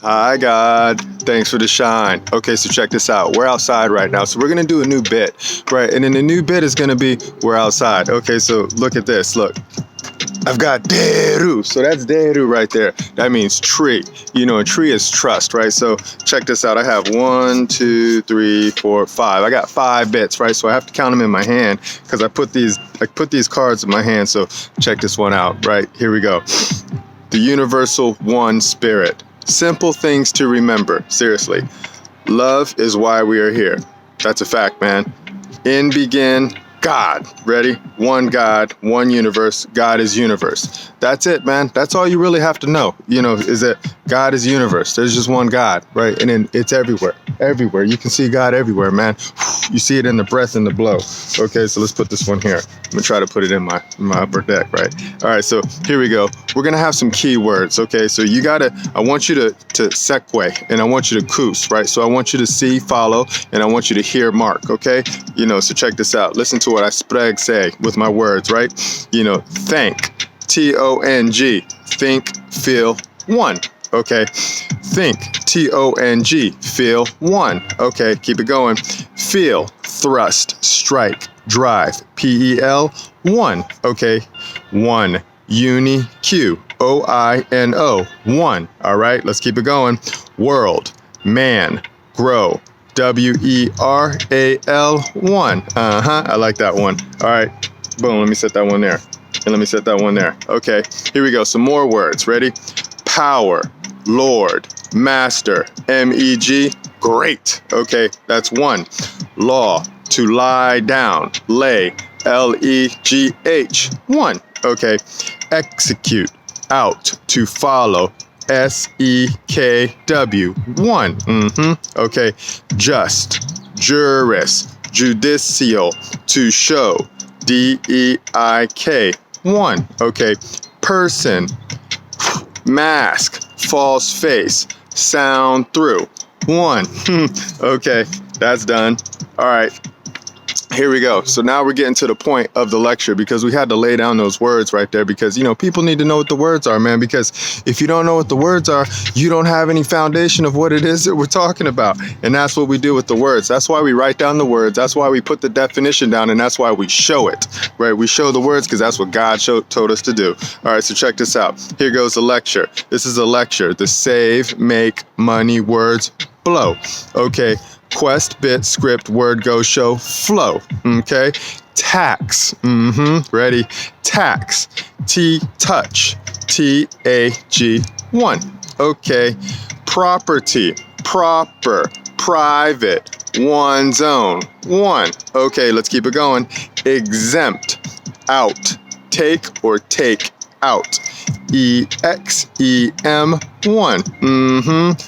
Hi, God. Thanks for the shine. Okay, so check this out. We're outside right now, so we're going to do a new bit, right? And then the new bit is going to be we're outside. Okay, so look at this. Look. I've got deru. So that's deru right there. That means tree. You know, a tree is trust, right? So check this out. I have 1, 2, 3, 4, 5. I got 5 bits, right? So I have to count them in my hand because I put these cards in my hand. So check this one out, right? Here we go. The universal one spirit. Simple things to remember. Seriously. Love is why we are here. That's a fact, man. In begin God. Ready? One God, one universe. God is universe. That's it, man. That's all you really have to know, you know, is that God is universe. There's just one God, right? And then it's everywhere. Everywhere. You can see God everywhere, man. You see it in the breath and the blow. Okay, so let's put this one here. I'm going to try to put it in my upper deck, right? All right, so here we go. We're going to have some key words, okay? So I want you to segue, and I want you to coos, right? So I want you to see, follow, and I want you to hear, mark, okay? You know, so check this out. Listen to what I say with my words, right? You know, thank, T-O-N-G, think, feel, one. Okay, think, T-O-N-G, feel, one. Okay, keep it going. Feel, thrust, strike, drive, P-E-L, one. Okay, one, uni, Q, O-I-N-O, one. All right, let's keep it going. World, man, grow, W-E-R-A-L, one. I like that one. All right, boom, let me set that one there. And let me set that one there. Okay, here we go. Some more words. Ready? Power, Lord, Master, M-E-G, great. Okay, that's one. Law, to lie down, lay, L-E-G-H, one. Okay, execute, out, to follow, S-E-K-W, one. Okay, just, juris, judicial, to show, D-E-I-K, one. Okay, person, mask, false face, sound through, one. Okay, that's done. All right, here we go. So now we're getting to the point of the lecture because we had to lay down those words right there because, you know, people need to know what the words are, man, because if you don't know what the words are, you don't have any foundation of what it is that we're talking about. And that's what we do with the words. That's why we write down the words. That's why we put the definition down, and that's why we show it, right? We show the words because that's what God told us to do. All right, so check this out. Here goes the lecture. This is a lecture. The save, make, money, words, blow. Okay. Quest, bit, script, word, go, show, flow. Okay. Tax. Ready? Tax. T, touch. T-A-G, one. Okay. Property. Proper. Private. One's own. One. Okay, let's keep it going. Exempt. Out. Take or take out. E-X-E-M, one.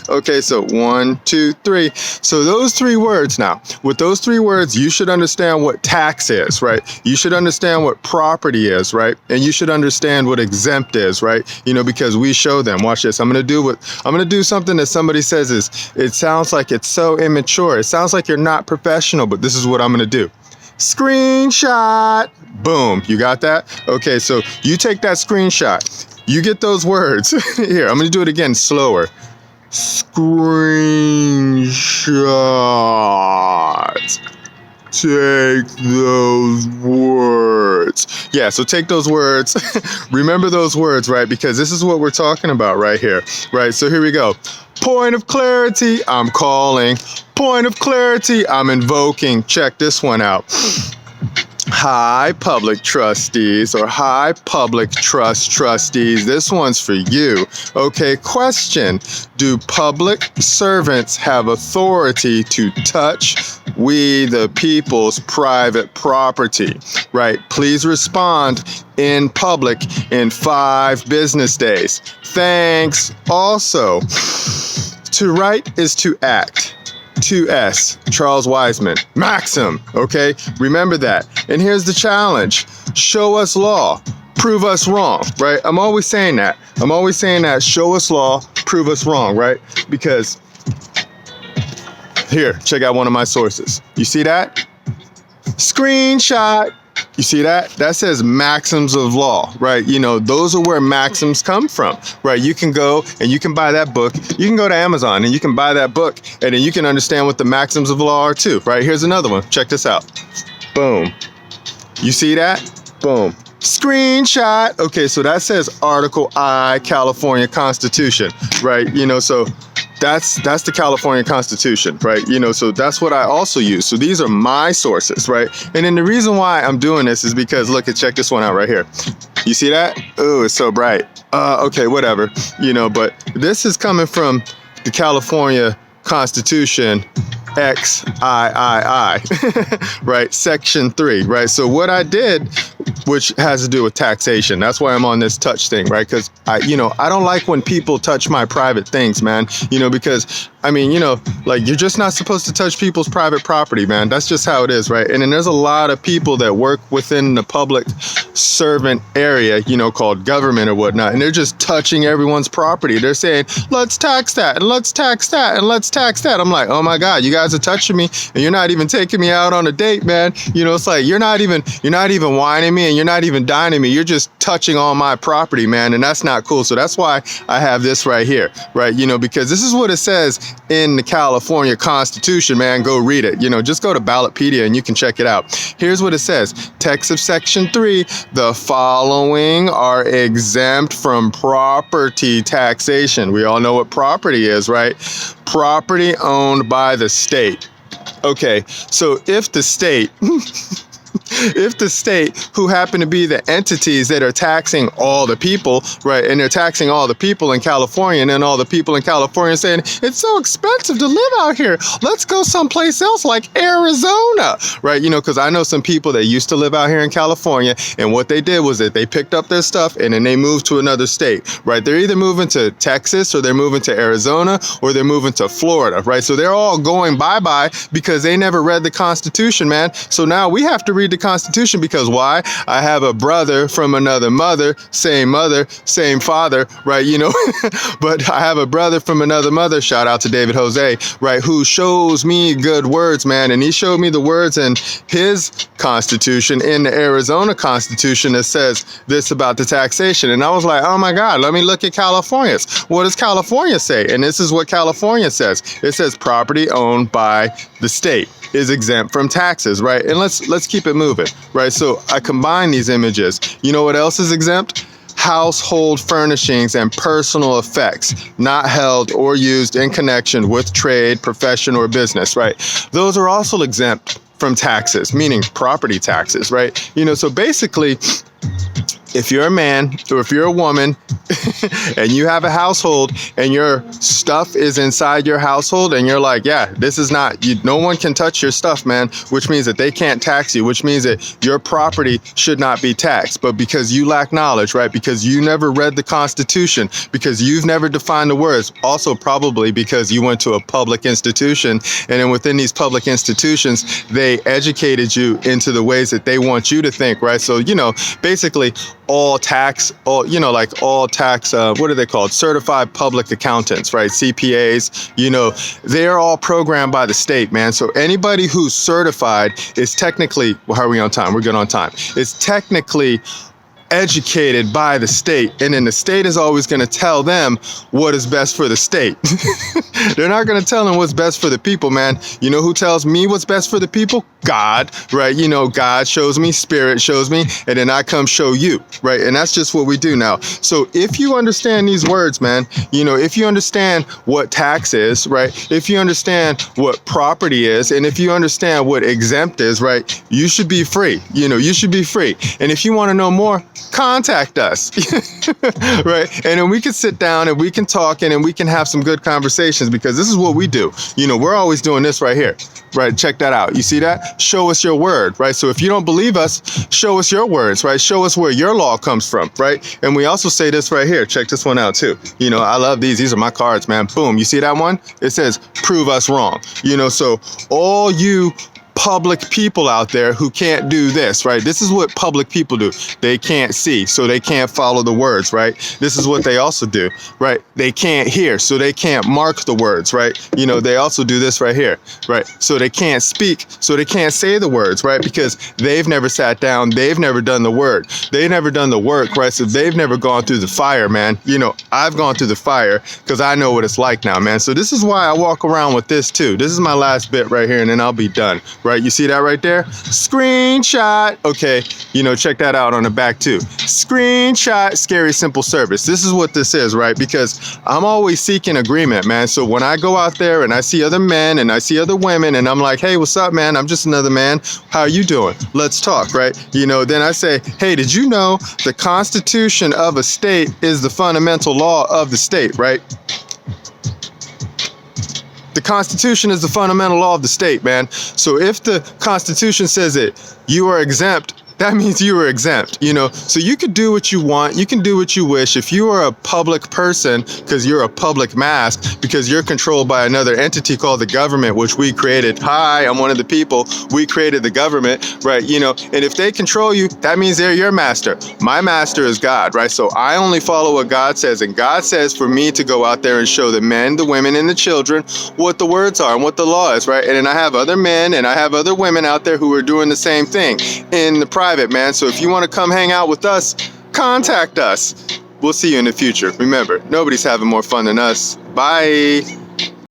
Okay, so 1, 2, 3. So those 3 words now, with those 3 words, you should understand what tax is, right? You should understand what property is, right? And you should understand what exempt is, right? You know, because we show them. Watch this. I'm going to do something that somebody says it sounds like it's so immature. It sounds like you're not professional, but this is what I'm going to do. Screenshot. Boom. You got that? Okay, so you take that screenshot. You get those words. Here, I'm going to do it again slower. Screenshot. Take those words. Yeah, so take those words. Remember those words, right? Because this is what we're talking about right here. Right, so here we go. Point of clarity, I'm calling. Point of clarity, I'm invoking. Check this one out. Hi, public trustees, or hi, public trust trustees. This one's for you. Okay, question. Do public servants have authority to touch we the people's private property? Right, please respond in public in 5 business days. Thanks. Also, to write is to act. 2S, Charles Wiseman, Maxim, okay? Remember that. And here's the challenge. Show us law, prove us wrong, right? I'm always saying that. Show us law, prove us wrong, right? Because here, check out one of my sources. You see that? Screenshot. You see that? That says maxims of law, right? You know, those are where maxims come from, right? You can go and you can buy that book. You can go to Amazon and you can buy that book, and then you can understand what the maxims of law are too, right? Here's another one. Check this out. Boom. You see that? Boom. Screenshot. Okay, so that says Article I, California Constitution, right? You know, so that's the California Constitution, right? You know, so that's what I also use. So these are my sources, right? And then the reason why I'm doing this is because, look, check this one out right here. You see that? Oh, it's so bright. Okay, whatever. You know, but this is coming from the California Constitution, xiii, right? Section 3, right? So what I did, which has to do with taxation. That's why I'm on this touch thing, right? Because I don't like when people touch my private things, man. You know, because I mean, you know, like, you're just not supposed to touch people's private property, man. That's just how it is, right? And then there's a lot of people that work within the public servant area, you know, called government or whatnot, and they're just touching everyone's property. They're saying, let's tax that, and let's tax that, and let's tax that. I'm like, oh my God, you guys are touching me, and you're not even taking me out on a date, man. You know, it's like, you're not even whining me, and you're not even dining me. You're just touching on my property, man, and that's not cool. So that's why I have this right here, right? You know, because this is what it says in the California Constitution, man. Go read it. You know, just go to Ballotpedia and you can check it out. Here's what it says. Text of Section 3, the following are exempt from property taxation. We all know what property is, right? Property owned by the state. Okay, so if the state who happen to be the entities that are taxing all the people, right, and they're taxing all the people in California, and then all the people in California saying, it's so expensive to live out here, let's go someplace else like Arizona, right? You know, because I know some people that used to live out here in California, and what they did was that they picked up their stuff and then they moved to another state, right? They're either moving to Texas, or they're moving to Arizona, or they're moving to Florida, right? So they're all going bye-bye because they never read the Constitution, man. So now we have to read the Constitution, because why? I have a brother from another mother, same father, right? You know, but I have a brother from another mother, shout out to David Jose, right, who shows me good words, man. And he showed me the words in his Constitution, in the Arizona Constitution, that says this about the taxation. And I was like, oh my God, let me look at California's. What does California say? And this is what California says. It says property owned by the state is exempt from taxes, right? And let's keep it moving, right? So I combine these images. You know what else is exempt? Household furnishings and personal effects not held or used in connection with trade, profession, or business, right? Those are also exempt from taxes, meaning property taxes, right? You know, so basically, if you're a man or if you're a woman and you have a household and your stuff is inside your household and you're like, yeah, this is not, no one can touch your stuff, man, which means that they can't tax you, which means that your property should not be taxed. But because you lack knowledge, right, because you never read the Constitution, because you've never defined the words, also probably because you went to a public institution, and then within these public institutions, they educated you into the ways that they want you to think, right? So, you know, basically, what are they called? Certified public accountants, right? CPAs, you know, they're all programmed by the state, man. So anybody who's certified is technically, well, how are we on time? We're good on time. It's technically educated by the state, and then the state is always going to tell them what is best for the state. They're not going to tell them what's best for the people, man. You know who tells me what's best for the people? God, right? You know, God shows me, Spirit shows me, and then I come show you, right? And that's just what we do now. So if you understand these words, man, you know, if you understand what tax is, right? If you understand what property is, and if you understand what exempt is, right? You should be free. You know, you should be free. And if you want to know more, contact us, right? And then we can sit down and we can talk, and then we can have some good conversations, because this is what we do. You know, we're always doing this right here, right? Check that out. You see that? Show us your word, right? So if you don't believe us, show us your words, right? Show us where your law comes from, right? And we also say this right here. Check this one out too. You know, I love these. These are my cards, man. Boom. You see that one? It says, prove us wrong. You know, so all you public people out there who can't do this, right? This is what public people do. They can't see, so they can't follow the words, right? This is what they also do, right? They can't hear, so they can't mark the words, right? You know, they also do this right here, right? So they can't speak, so they can't say the words, right? Because they've never sat down, they've never done the word, they've never done the work, right? So they've never gone through the fire, man. You know, I've gone through the fire because I know what it's like now, man. So this is why I walk around with this too. This is my last bit right here, and then I'll be done, right? You see that right there? Screenshot. Okay, you know, check that out on the back too. Screenshot, scary simple service. This is what this is, right? Because I'm always seeking agreement, man. So when I go out there and I see other men and I see other women and I'm like, hey, what's up, man? I'm just another man. How are you doing? Let's talk, right? You know, then I say, hey, did you know the Constitution of a state is the fundamental law of the state, right? The Constitution is the fundamental law of the state, man. So if the Constitution says it, you are exempt, that means you are exempt, you know. So you could do what you want, you can do what you wish. If you are a public person, because you're a public mass, because you're controlled by another entity called the government, which we created. Hi, I'm one of the people. We created the government, right? You know, and if they control you, that means they're your master. My master is God, right? So I only follow what God says, and God says for me to go out there and show the men, the women, and the children what the words are and what the law is, right? And then I have other men and I have other women out there who are doing the same thing in the private, man. So if you want to come hang out with us, contact us. We'll see you in the future. Remember, nobody's having more fun than us. Bye.